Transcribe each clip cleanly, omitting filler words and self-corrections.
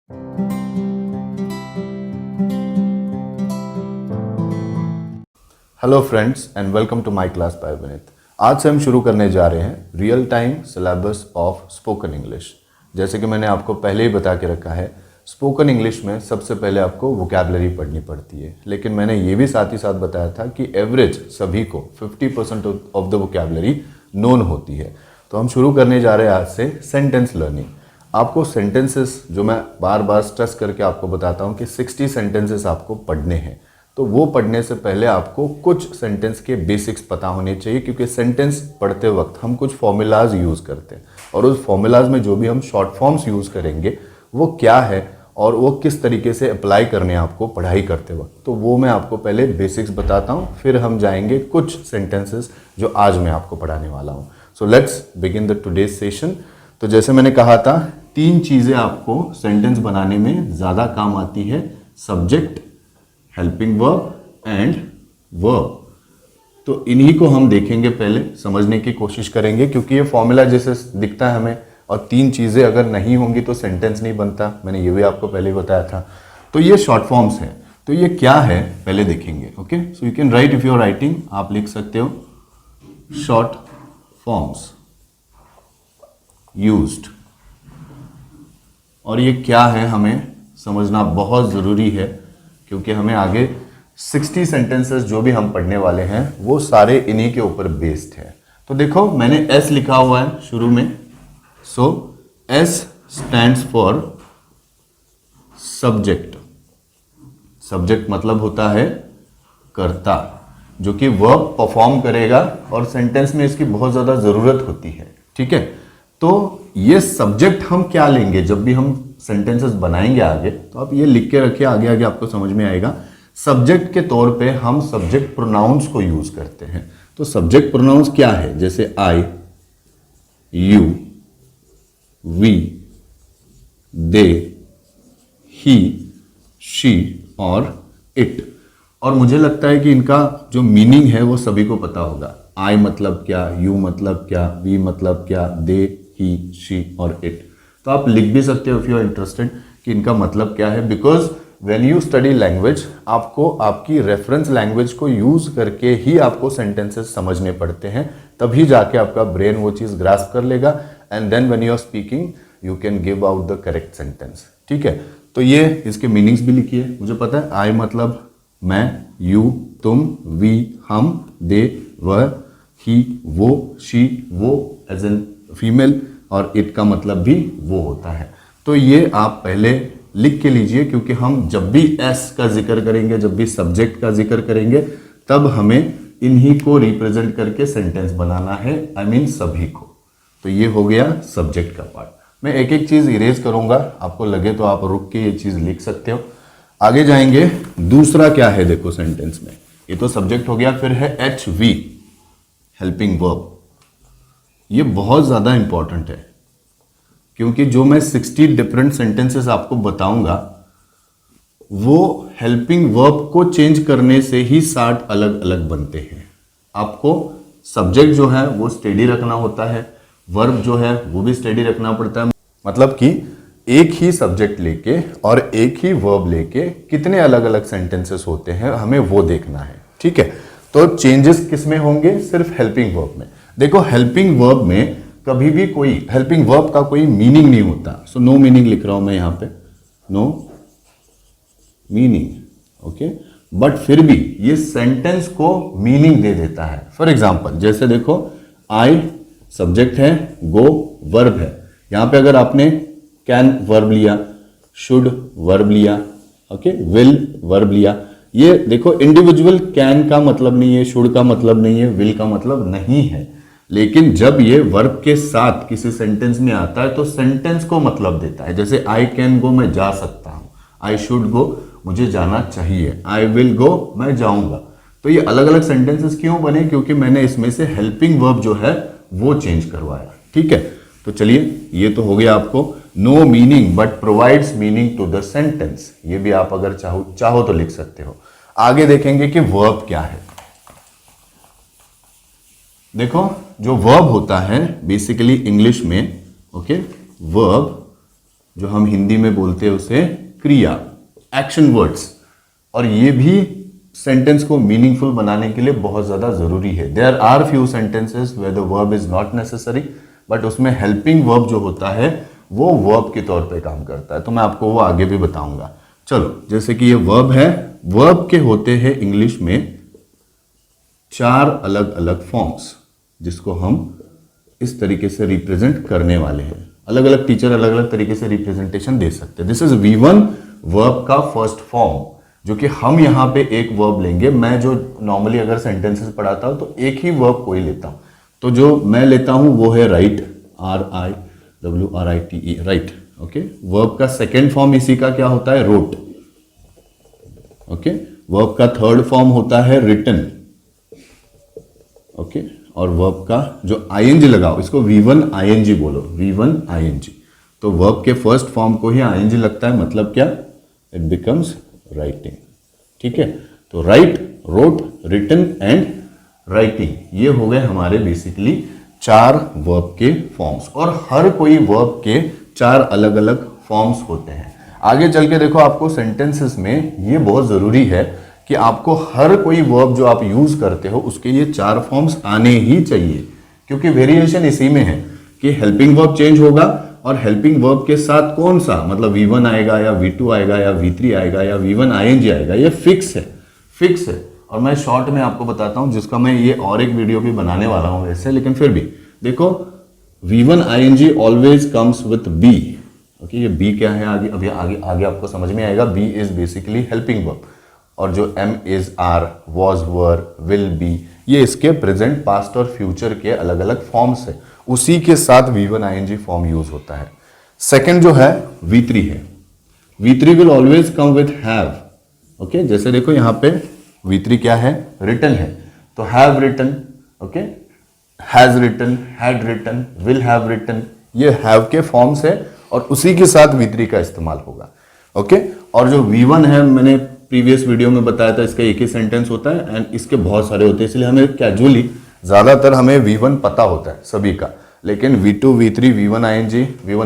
Hello friends and welcome to my class by Vineet. आज से हम शुरू करने जा रहे हैं real time syllabus of spoken English. जैसे कि मैंने आपको पहले ही बता के रखा है, स्पोकन इंग्लिश में सबसे पहले आपको वोकैबुलरी पढ़नी पड़ती है, लेकिन मैंने ये भी साथ ही साथ बताया था कि एवरेज सभी को 50% ऑफ द वोकैबुलरी नोन होती है। तो हम शुरू करने जा रहे हैं आज से सेंटेंस लर्निंग। आपको सेंटेंसेस, जो मैं बार बार स्ट्रेस करके आपको बताता हूँ कि 60 सेंटेंसेस आपको पढ़ने हैं, तो वो पढ़ने से पहले आपको कुछ सेंटेंस के बेसिक्स पता होने चाहिए, क्योंकि सेंटेंस पढ़ते वक्त हम कुछ फॉर्मूलाज यूज़ करते हैं और उस फॉर्मूलाज में जो भी हम शॉर्ट फॉर्म्स यूज़ करेंगे वो क्या है और वो किस तरीके से अप्लाई करने हैं आपको पढ़ाई करते वक्त, तो वो मैं आपको पहले बेसिक्स बताता हूँ, फिर हम जाएंगे कुछ सेंटेंसेस जो आज मैं आपको पढ़ाने वाला हूँ। So let's begin the today's session. तो जैसे मैंने कहा था, 3 चीज़ें आपको सेंटेंस बनाने में ज़्यादा काम आती है, subject, helping verb and verb. तो इन्हीं को हम देखेंगे, पहले समझने की कोशिश करेंगे, क्योंकि ये फॉर्मूला जैसे दिखता है हमें और 3 चीज़ें अगर नहीं होंगी तो सेंटेंस नहीं बनता। मैंने ये भी आपको पहले ही बताया था। तो ये शॉर्ट फॉर्म्स हैं, तो ये क्या है पहले देखेंगे। Okay, so you can write if you are writing, आप लिख सकते हो शॉर्ट फॉर्म्स यूज्ड। और ये क्या है हमें समझना बहुत ज़रूरी है, क्योंकि हमें आगे 60 सेंटेंसेस जो भी हम पढ़ने वाले हैं वो सारे इन्हीं के ऊपर बेस्ड है। तो देखो, मैंने एस लिखा हुआ है शुरू में। So S stands for subject. Subject मतलब होता है कर्ता, जो कि वर्ब परफॉर्म करेगा और सेंटेंस में इसकी बहुत ज़्यादा ज़रूरत होती है। ठीक है, तो ये सब्जेक्ट हम क्या लेंगे जब भी हम सेंटेंसेस बनाएंगे आगे, तो आप ये लिख के रखिए, आगे आगे आपको समझ में आएगा। सब्जेक्ट के तौर पे हम सब्जेक्ट प्रोनाउंस को यूज करते हैं। तो सब्जेक्ट प्रोनाउंस क्या है? जैसे I, you, we, they, he, she और इट। और मुझे लगता है कि इनका जो मीनिंग है वो सभी को पता होगा। आई मतलब क्या, यू मतलब क्या, वी मतलब क्या, दे, ही, शी और इट। तो आप लिख भी सकते हो इफ यू आर इंटरेस्टेड कि इनका मतलब क्या है, because when you study language, आपको आपकी रेफरेंस लैंग्वेज को यूज करके ही आपको सेंटेंसेस समझने पड़ते हैं, तभी जाके आपका ब्रेन वो चीज़ ग्रास्प कर लेगा, and then when you are speaking you can give out the correct sentence. ठीक है, तो ये इसके मीनिंग्स भी लिखिए। मुझे पता है, आई मतलब मैं, यू तुम, वी हम, दे वह, ही वो, शी वो एज एन फीमेल, और इट का मतलब भी वो होता है। तो ये आप पहले लिख के लीजिए, क्योंकि हम जब भी एस का जिक्र करेंगे, जब भी सब्जेक्ट का जिक्र करेंगे, तब हमें इन्हीं को रिप्रेजेंट करके सेंटेंस बनाना है, आई मीन सभी को। तो ये हो गया सब्जेक्ट का पार्ट। मैं एक एक चीज़ इरेज करूंगा, आपको लगे तो आप रुक के ये चीज़ लिख सकते हो। आगे जाएंगे, दूसरा क्या है देखो सेंटेंस में। ये तो सब्जेक्ट हो गया, फिर है एच वी, हेल्पिंग वर्ब। ये बहुत ज़्यादा इंपॉर्टेंट है, क्योंकि जो मैं 60 डिफरेंट सेंटेंसेस आपको बताऊंगा, वो हेल्पिंग वर्ब को चेंज करने से ही 60 अलग अलग बनते हैं। आपको सब्जेक्ट जो है वो स्टेडी रखना होता है, वर्ब जो है वो भी स्टेडी रखना पड़ता है। मतलब कि एक ही सब्जेक्ट लेके और एक ही वर्ब लेके कितने अलग अलग सेंटेंसेस होते हैं, हमें वो देखना है। ठीक है, तो चेंजेस किस में होंगे? सिर्फ हेल्पिंग वर्ब में। देखो, हेल्पिंग वर्ब में कभी भी कोई हेल्पिंग वर्ब का कोई मीनिंग नहीं होता। सो नो मीनिंग लिख रहा हूं मैं यहां पे, नो मीनिंग। ओके, बट फिर भी ये सेंटेंस को मीनिंग दे देता है। फॉर एग्जांपल, जैसे देखो, आई सब्जेक्ट है, गो वर्ब है। यहां पे अगर आपने कैन वर्ब लिया, शुड वर्ब लिया, ओके, विल वर्ब लिया, ये देखो इंडिविजुअल कैन का मतलब नहीं है, शुड का मतलब नहीं है, विल का मतलब नहीं है, लेकिन जब ये वर्ब के साथ किसी सेंटेंस में आता है तो सेंटेंस को मतलब देता है। जैसे आई कैन गो, मैं जा सकता हूं, आई शुड गो, मुझे जाना चाहिए, आई विल गो, मैं जाऊंगा। तो ये अलग अलग सेंटेंसेस क्यों बने? क्योंकि मैंने इसमें से हेल्पिंग वर्ब जो है वो चेंज करवाया। ठीक है, तो चलिए, ये तो हो गया आपको no meaning but provides meaning to the sentence. ये भी आप अगर चाहो तो लिख सकते हो। आगे देखेंगे कि वर्ब क्या है। देखो, जो वर्ब होता है बेसिकली इंग्लिश में, ओके, वर्ब जो हम हिंदी में बोलते हैं उसे क्रिया, एक्शन वर्ड्स, और ये भी सेंटेंस को मीनिंगफुल बनाने के लिए बहुत ज़्यादा ज़रूरी है। There are few sentences where the verb is not necessary, but उसमें हेल्पिंग वर्ब जो होता है वो वर्ब के तौर पे काम करता है, तो मैं आपको वो आगे भी बताऊंगा। चलो, जैसे कि ये वर्ब है, वर्ब के होते हैं इंग्लिश में 4 अलग अलग फॉर्म्स, जिसको हम इस तरीके से रिप्रेजेंट करने वाले हैं। अलग अलग टीचर अलग अलग तरीके से रिप्रेजेंटेशन दे सकते हैं। दिस इज V1 वर्ब का फर्स्ट फॉर्म, जो कि हम यहाँ पे एक वर्ब लेंगे। मैं जो नॉर्मली अगर सेंटेंसेस पढ़ाता हूँ तो एक ही वर्ब कोई लेता हूँ, तो जो मैं लेता हूँ वो है right, RIWRITE, right. Okay, verb का सेकेंड फॉर्म इसी का क्या होता है, रोट। ओके, वर्ब का थर्ड फॉर्म होता है रिटन। ओके, और वर्ब का जो ING लगाओ, इसको V1 ING बोलो, V1 ING। तो वर्ब के फर्स्ट फॉर्म को ही ING लगता है, मतलब क्या, इट बिकम्स राइटिंग। ठीक है, तो write, wrote, written and writing, ये हो गए हमारे बेसिकली 4 वर्ब के फॉर्म्स, और हर कोई वर्ब के 4 अलग अलग फॉर्म्स होते हैं। आगे चल के देखो, आपको सेंटेंसेस में ये बहुत जरूरी है कि आपको हर कोई वर्ब जो आप यूज करते हो उसके ये 4 फॉर्म्स आने ही चाहिए, क्योंकि वेरिएशन इसी में है कि हेल्पिंग वर्ब चेंज होगा, और हेल्पिंग वर्ब के साथ कौन सा, मतलब V1 आएगा या V2 आएगा या V3 आएगा या V1 ING आएगा, ये फिक्स है, फिक्स है। और मैं शॉर्ट में आपको बताता हूं, जिसका मैं ये और एक वीडियो भी बनाने वाला हूं वैसे, लेकिन फिर भी देखो, V1 ING always comes with B। Okay, ये B क्या है, आगे अभी आगे आपको समझ में आएगा। B is basically helping verb, और जो M is are, was, were, will be, ये इसके प्रेजेंट, पास्ट और फ्यूचर के अलग अलग फॉर्म्स है। उसी के साथ V1 ING फॉर्म यूज होता है। सेकंड जो है V3 है, V3 will always come with have. Okay, जैसे देखो यहाँ पे V3 क्या है, रिटन है, तो have written, okay, has written, had written, will have written, ये हैव के फॉर्म्स है, और उसी के साथ V3 का इस्तेमाल होगा। ओके, और जो V1 है, मैंने प्रीवियस वीडियो में बताया था, इसका एक ही सेंटेंस होता है एंड इसके बहुत सारे होते हैं, इसलिए हमें कैजुअली ज्यादातर हमें V1 पता होता है सभी का, लेकिन V2, V3, V1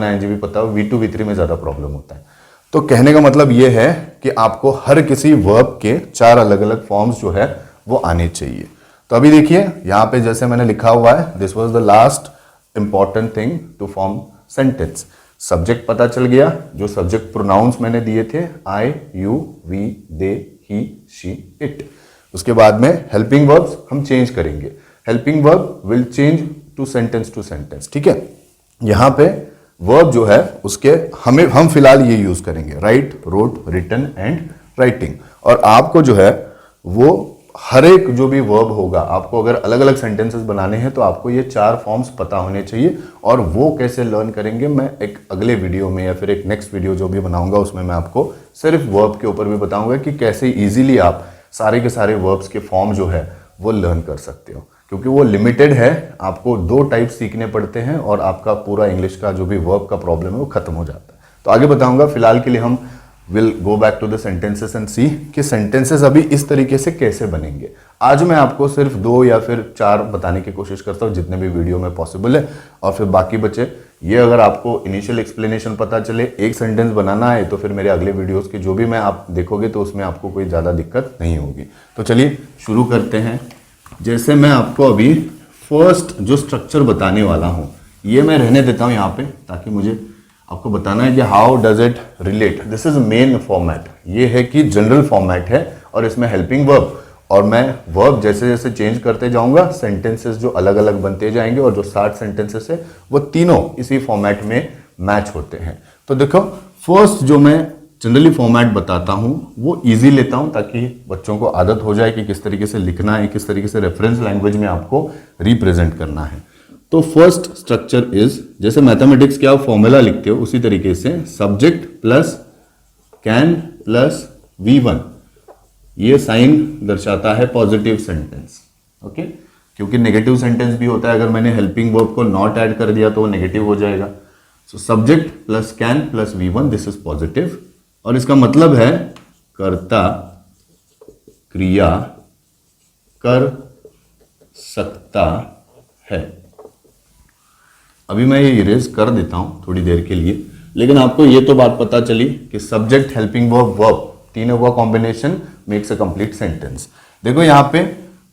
ING भी पता हो, V2, V3 में ज्यादा प्रॉब्लम होता है। तो कहने का मतलब यह है कि आपको हर किसी वर्ब के 4 अलग अलग फॉर्म्स जो है वो आने चाहिए। तो अभी देखिए यहाँ पे जैसे मैंने लिखा हुआ है, this was the last important thing to form sentence. Subject पता चल गया, जो सब्जेक्ट प्रोनाउंस मैंने दिए थे, I, you, we, they, he, she, it। उसके बाद में हेल्पिंग वर्ब्स हम चेंज करेंगे, helping verb will change to sentence. ठीक है, यहाँ पे वर्ब जो है उसके हम फिलहाल ये यूज करेंगे, write, wrote, written and writing. और आपको जो है वो हर एक जो भी वर्ब होगा, आपको अगर अलग अलग सेंटेंसेस बनाने हैं तो आपको ये 4 फॉर्म्स पता होने चाहिए। और वो कैसे लर्न करेंगे, मैं एक अगले वीडियो में या फिर एक नेक्स्ट वीडियो जो भी बनाऊंगा उसमें मैं आपको सिर्फ वर्ब के ऊपर भी बताऊंगा कि कैसे इजीली आप सारे के सारे वर्ब्स के फॉर्म जो है वो लर्न कर सकते हो, क्योंकि वो लिमिटेड है। आपको 2 टाइप सीखने पड़ते हैं और आपका पूरा इंग्लिश का जो भी वर्ब का प्रॉब्लम है वो खत्म हो जाता है। तो आगे बताऊंगा, फिलहाल के लिए हम will go back to the sentences and see कि सेंटेंसेस अभी इस तरीके से कैसे बनेंगे। आज मैं आपको सिर्फ 2 या फिर 4 बताने की कोशिश करता हूँ, जितने भी वीडियो में पॉसिबल है, और फिर बाकी बचे ये। अगर आपको इनिशियल एक्सप्लेनेशन पता चले, एक सेंटेंस बनाना है, तो फिर मेरे अगले वीडियोस के जो भी मैं आप देखोगे तो उसमें आपको कोई ज़्यादा दिक्कत नहीं होगी। तो चलिए शुरू करते हैं। जैसे मैं आपको अभी फर्स्ट जो स्ट्रक्चर बताने वाला हूँ, ये मैं रहने देता हूँ यहाँ पे, ताकि मुझे आपको बताना है कि how does it relate. This is main format, ये है कि जनरल फॉर्मेट है, और इसमें हेल्पिंग वर्ब, और मैं वर्ब जैसे जैसे चेंज करते जाऊंगा, सेंटेंसेस जो अलग अलग बनते जाएंगे, और जो 60 सेंटेंसेस है वो तीनों इसी फॉर्मेट में मैच होते हैं। तो देखो, फर्स्ट जो मैं जनरली फॉर्मेट बताता हूं वो इजी लेता हूं, ताकि बच्चों को आदत हो जाए कि किस तरीके से लिखना है, किस तरीके से रेफरेंस लैंग्वेज में आपको रिप्रेजेंट करना है। तो फर्स्ट स्ट्रक्चर इज, जैसे मैथमेटिक्स के आप फॉर्मूला लिखते हो उसी तरीके से, subject plus can plus V1, ये साइन दर्शाता है पॉजिटिव सेंटेंस। ओके, क्योंकि नेगेटिव सेंटेंस भी होता है, अगर मैंने हेल्पिंग वर्ब को नॉट ऐड कर दिया तो वो नेगेटिव हो जाएगा। So subject plus can plus V1, this is positive, और इसका मतलब है कर्ता क्रिया कर सकता है। अभी मैं ये इरेज कर देता हूं थोड़ी देर के लिए, लेकिन आपको ये तो बात पता चली कि सब्जेक्ट, हेल्पिंग वर्ब, वर्ब, तीनों का combination makes a complete sentence. देखो यहाँ पे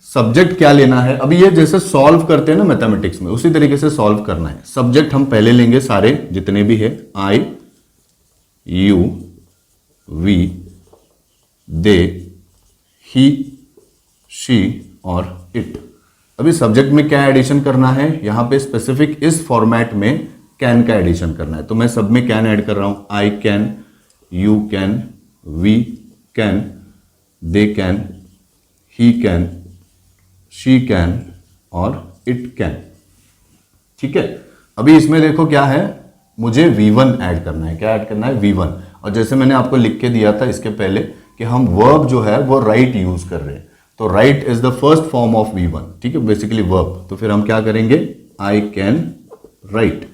सब्जेक्ट क्या लेना है, अभी ये जैसे सॉल्व करते हैं ना मैथमेटिक्स में, उसी तरीके से सॉल्व करना है। सब्जेक्ट हम पहले लेंगे सारे जितने भी है, I, you, we, they, he, she और इट। अभी सब्जेक्ट में क्या एडिशन करना है, यहां पे स्पेसिफिक इस फॉर्मेट में कैन का एडिशन करना है, तो मैं सब में कैन ऐड कर रहा हूं। I can, you can, we can, they can, he can, she can और इट कैन। ठीक है, अभी इसमें देखो क्या है, मुझे V1 ऐड करना है। क्या ऐड करना है? V1। और जैसे मैंने आपको लिख के दिया था इसके पहले कि हम वर्ब जो है वो राइट यूज कर रहे हैं, तो right is the first form of V1। ठीक है, बेसिकली वर्ब। तो फिर हम क्या करेंगे, I can write,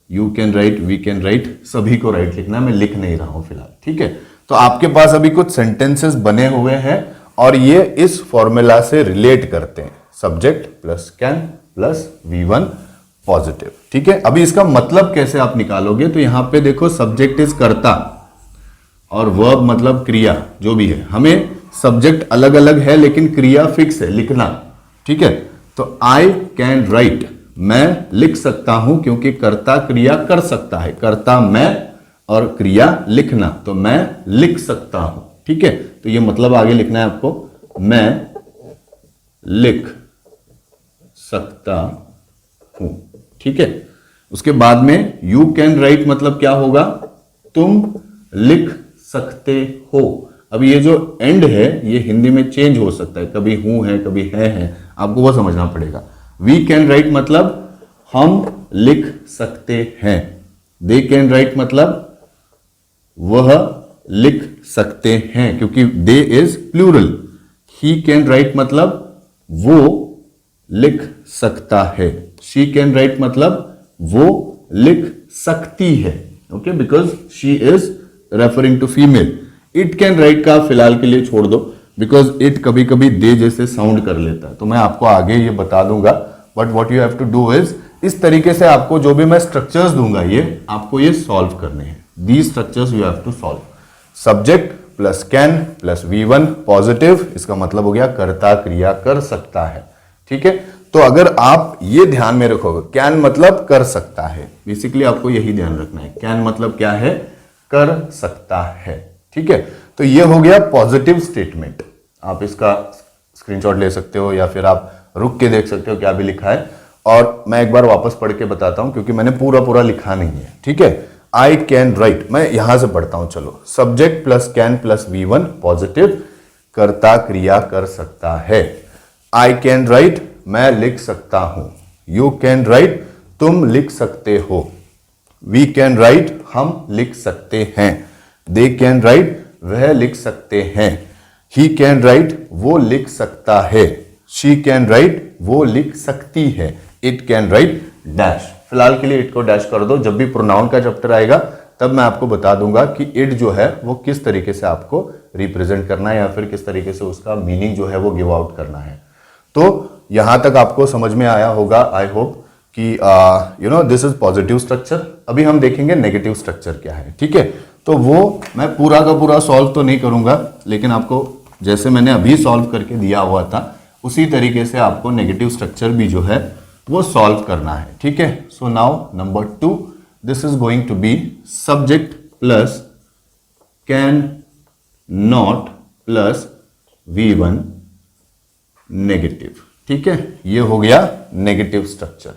you can write, we can write, सभी को राइट लिखना है, मैं लिख नहीं रहा हूं फिलहाल। ठीक है, तो आपके पास अभी कुछ सेंटेंसेस बने हुए हैं और ये इस फॉर्मूला से रिलेट करते हैं, subject plus can plus V1 positive. ठीक है, अभी इसका मतलब कैसे आप निकालोगे, तो यहां पे देखो सब्जेक्ट इज कर्ता और वर्ब मतलब क्रिया, जो भी है। हमें सब्जेक्ट अलग अलग है लेकिन क्रिया फिक्स है, लिखना। ठीक है, तो आई कैन राइट, मैं लिख सकता हूं, क्योंकि कर्ता क्रिया कर सकता है, कर्ता मैं और क्रिया लिखना, तो मैं लिख सकता हूं। ठीक है, तो ये मतलब आगे लिखना है आपको, मैं लिख सकता हूं। ठीक है, उसके बाद में यू कैन राइट मतलब क्या होगा, तुम लिख सकते हो। अब ये जो एंड है ये हिंदी में चेंज हो सकता है, कभी हूं है कभी है, आपको वो समझना पड़ेगा। वी कैन राइट मतलब हम लिख सकते हैं। दे कैन राइट मतलब वह लिख सकते हैं, क्योंकि they is plural. He can write मतलब वो लिख सकता है। शी कैन राइट मतलब वो लिख सकती है, okay, because she is referring to female. It can write का फिलहाल के लिए छोड़ दो, बिकॉज इट कभी कभी दे जैसे साउंड कर लेता है, तो मैं आपको आगे ये बता दूंगा। But what you have to do is, इस तरीके से आपको जो भी मैं स्ट्रक्चर्स दूंगा ये आपको ये सॉल्व करने हैं। These structures you have to solve. Subject plus can plus V1 positive, इसका मतलब हो गया कर्ता क्रिया कर सकता है। ठीक है, तो अगर आप ये ध्यान में रखोगे, कैन मतलब कर सकता है, बेसिकली आपको यही ध्यान रखना है, कैन मतलब क्या है, कर सकता है। ठीक है, तो ये हो गया पॉजिटिव स्टेटमेंट। आप इसका स्क्रीनशॉट ले सकते हो या फिर आप रुक के देख सकते हो क्या भी लिखा है, और मैं एक बार वापस पढ़ के बताता हूं क्योंकि मैंने पूरा पूरा लिखा नहीं है। ठीक है, आई कैन राइट, मैं यहां से पढ़ता हूं, चलो। Subject plus can plus V1 positive, कर्ता क्रिया कर सकता है। आई कैन राइट, मैं लिख सकता हूं। यू कैन राइट, तुम लिख सकते हो। वी कैन राइट, हम लिख सकते हैं। दे कैन राइट, वह लिख सकते हैं। ही कैन राइट, वो लिख सकता है। शी कैन राइट, वो लिख सकती है। It can right dash. फिलहाल के लिए इट को डैश कर दो, जब भी प्रोनाउन का चैप्टर आएगा तब मैं आपको बता दूंगा कि इट जो है वो किस तरीके से आपको रिप्रेजेंट करना है या फिर किस तरीके से उसका मीनिंग जो है वो गिव आउट करना है। तो यहां तक आपको समझ में आया होगा, आई होप कि you know this is positive structure. अभी हम देखेंगे नेगेटिव स्ट्रक्चर क्या है। ठीक है, तो वो मैं पूरा का पूरा सॉल्व तो नहीं करूंगा, लेकिन आपको जैसे मैंने अभी सॉल्व करके दिया हुआ था उसी तरीके से आपको नेगेटिव स्ट्रक्चर भी जो है वो सॉल्व करना है। ठीक है, so now number 2, this is going to be subject plus can not plus V1 negative. ठीक है, ये हो गया नेगेटिव स्ट्रक्चर।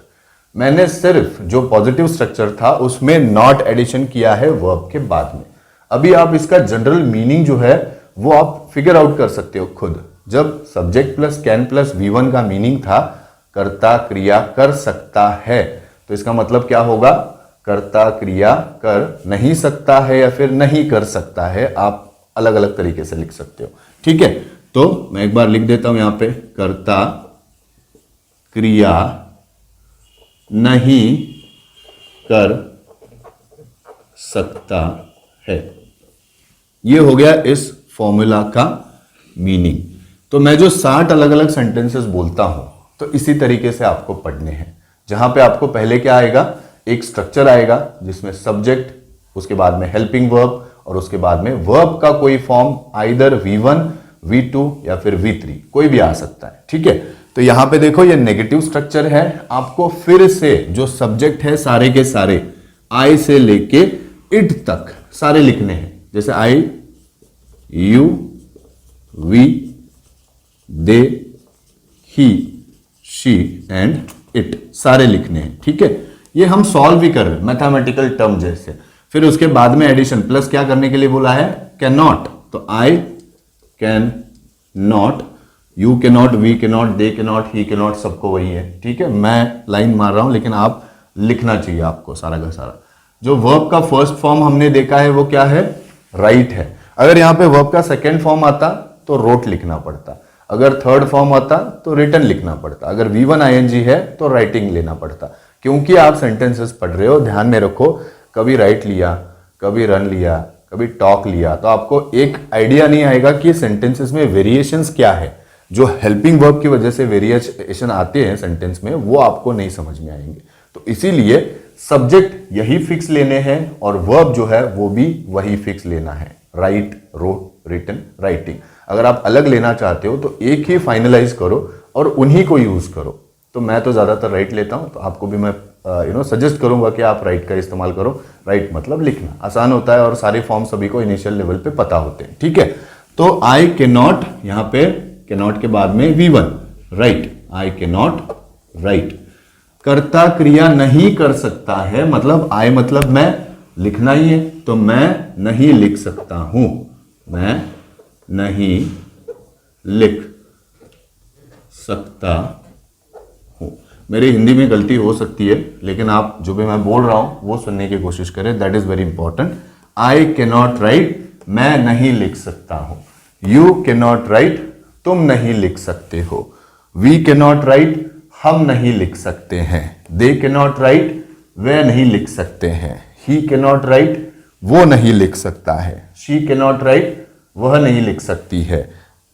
मैंने सिर्फ जो पॉजिटिव स्ट्रक्चर था उसमें नॉट एडिशन किया है वर्ब के बाद में। अभी आप इसका जनरल मीनिंग जो है वो आप फिगर आउट कर सकते हो खुद। जब subject plus can plus V1 का मीनिंग था कर्ता क्रिया कर सकता है, तो इसका मतलब क्या होगा, कर्ता क्रिया कर नहीं सकता है या फिर नहीं कर सकता है, आप अलग अलग तरीके से लिख सकते हो। ठीक है, तो मैं एक बार लिख देता हूं यहां पे, कर्ता क्रिया नहीं कर सकता है। ये हो गया इस फॉर्मूला का मीनिंग। तो मैं जो 60 अलग अलग सेंटेंसेस बोलता हूं तो इसी तरीके से आपको पढ़ने हैं, जहां पे आपको पहले क्या आएगा, एक स्ट्रक्चर आएगा जिसमें सब्जेक्ट, उसके बाद में हेल्पिंग वर्ब, और उसके बाद में वर्ब का कोई फॉर्म आइदर V1, V2 या फिर V3 कोई भी आ सकता है। ठीक है, तो यहां पे देखो ये नेगेटिव स्ट्रक्चर है। आपको फिर से जो सब्जेक्ट है सारे के सारे आई से लेके इट तक सारे लिखने हैं। जैसे I, you, we, they, he, she and it सारे लिखने हैं। ठीक है, ये हम सॉल्व भी कर रहे हैं मैथमेटिकल टर्म जैसे। फिर उसके बाद में एडिशन प्लस क्या करने के लिए बोला है, कैन नॉट, तो आई कैन नॉट, यू के नॉट, वी के नॉट, दे के नॉट, ही के नॉट, सबको वही है। ठीक है, मैं लाइन मार रहा हूं लेकिन आप लिखना चाहिए आपको सारा का सारा। जो वर्ब का फर्स्ट फॉर्म हमने देखा है वो क्या है, राइट है। अगर यहां पे वर्ब का सेकेंड फॉर्म आता तो रोट लिखना पड़ता, अगर थर्ड फॉर्म आता तो रिटन लिखना पड़ता, अगर V1 ING है तो राइटिंग लेना पड़ता। क्योंकि आप सेंटेंसेस पढ़ रहे हो, ध्यान में रखो, कभी राइट लिया, कभी रन लिया, कभी टॉक लिया, तो आपको एक आइडिया नहीं आएगा कि सेंटेंसेस में वेरिएशंस क्या है। जो हेल्पिंग वर्ब की वजह से वेरिएशन आते हैं सेंटेंस में, वो आपको नहीं समझ में आएंगे। तो इसीलिए सब्जेक्ट यही फिक्स लेने हैं और वर्ब जो है वो भी वही फिक्स लेना है, राइट, रोट, रिटन, राइटिंग। अगर आप अलग लेना चाहते हो तो एक ही फाइनलाइज करो और उन्हीं को यूज करो। तो मैं तो ज्यादातर राइट लेता हूं, तो आपको भी मैं सजेस्ट करूंगा कि आप राइट का इस्तेमाल करो। राइट मतलब लिखना आसान होता है और सारे फॉर्म सभी को इनिशियल लेवल पे पता होते हैं। ठीक है, तो आई के नॉट, यहां पे के नॉट के बाद में V1, राइट, आई के नॉट राइट। कर्ता क्रिया नहीं कर सकता है, मतलब आई मतलब मैं, लिखना ही है, तो मैं नहीं लिख सकता हूं, मैं नहीं लिख सकता हूं। मेरी हिंदी में गलती हो सकती है, लेकिन आप जो भी मैं बोल रहा हूं वो सुनने की कोशिश करें, that is very important. I can not right, मैं नहीं लिख सकता हूं। यू कैन नॉट राइट, तुम नहीं लिख सकते हो। वी कैन नॉट राइट, हम नहीं लिख सकते हैं। दे कैन नॉट राइट, वे नहीं लिख सकते हैं। ही कैन नॉट राइट, वो नहीं लिख सकता है। शी कैन नॉट राइट, वह नहीं लिख सकती है।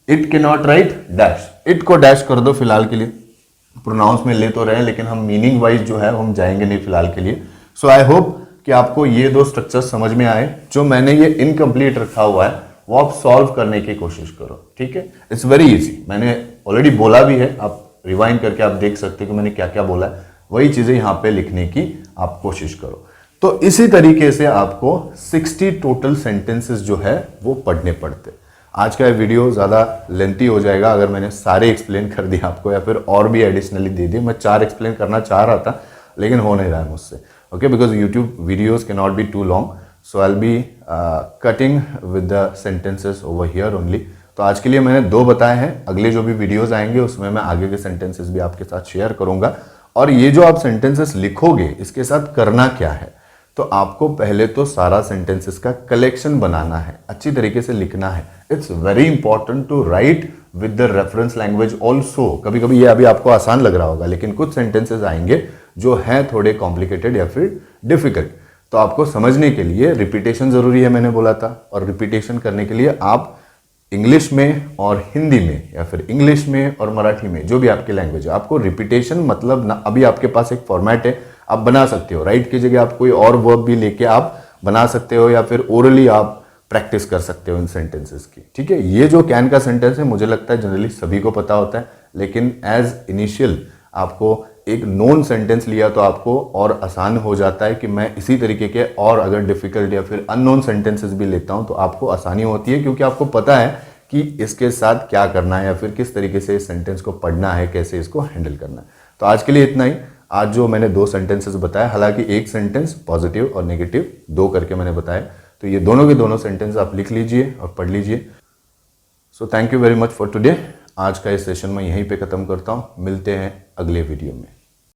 It can not right dash, it को डैश कर दो फिलहाल के लिए, प्रोनाउंस में ले तो रहे हैं लेकिन हम मीनिंग वाइज जो है हम जाएंगे नहीं फिलहाल के लिए। सो आई होप कि आपको ये दो स्ट्रक्चर समझ में आए। जो मैंने ये इनकम्प्लीट रखा हुआ है वो आप सॉल्व करने की कोशिश करो। ठीक है, इट्स वेरी इजी, मैंने ऑलरेडी बोला भी है, आप रिवाइंड करके आप देख सकते हो कि मैंने क्या क्या बोला है। वही चीजें यहाँ पे लिखने की आप कोशिश करो। तो इसी तरीके से आपको 60 टोटल सेंटेंसेस जो है वो पढ़ने पड़ते। आज का वीडियो ज़्यादा लेंथी हो जाएगा अगर मैंने सारे एक्सप्लेन कर दिए आपको, या फिर और भी एडिशनली दे दिए। मैं 4 एक्सप्लेन करना चाह रहा था लेकिन हो नहीं रहा है मुझसे, okay, because YouTube videos can not be too long, so I will be cutting with the sentences over here only. तो आज के लिए मैंने 2 बताए हैं, अगले जो भी वीडियोज आएंगे उसमें मैं आगे के सेंटेंसेस भी आपके साथ शेयर करूंगा। और ये जो आप सेंटेंसेस लिखोगे इसके साथ करना क्या है, तो आपको पहले तो सारा सेंटेंसेस का कलेक्शन बनाना है, अच्छी तरीके से लिखना है। It's very important to write with the reference language also. कभी कभी ये अभी आपको आसान लग रहा होगा लेकिन कुछ सेंटेंसेस आएंगे जो हैं थोड़े कॉम्प्लिकेटेड या फिर डिफिकल्ट, तो आपको समझने के लिए रिपीटेशन जरूरी है, मैंने बोला था। और रिपीटेशन करने के लिए आप इंग्लिश में और हिंदी में या फिर इंग्लिश में और मराठी में, जो भी आपकी लैंग्वेज है, आपको रिपीटेशन मतलब ना, अभी आपके पास एक फॉर्मेट है, आप बना सकते हो। राइट की जगह आप कोई और वर्ब भी लेके आप बना सकते हो, या फिर ओरली आप प्रैक्टिस कर सकते हो इन सेंटेंसेस की। ठीक है, ये जो कैन का सेंटेंस है मुझे लगता है जनरली सभी को पता होता है, लेकिन एज इनिशियल आपको एक नोन सेंटेंस लिया तो आपको और आसान हो जाता है कि मैं इसी तरीके के और अगर डिफिकल्ट या फिर अननोन सेंटेंसेस भी लेता हूं तो आपको आसानी होती है, क्योंकि आपको पता है कि इसके साथ क्या करना है या फिर किस तरीके से इस सेंटेंस को पढ़ना है, कैसे इसको हैंडल करना है। तो आज के लिए इतना ही। आज जो मैंने 2 सेंटेंसेस बताया, हालांकि एक सेंटेंस पॉजिटिव और नेगेटिव 2 करके मैंने बताया, तो ये दोनों के दोनों सेंटेंस आप लिख लीजिए और पढ़ लीजिए। So thank you very much for today. आज का इस सेशन में यहीं पे ख़त्म करता हूँ, मिलते हैं अगले वीडियो में।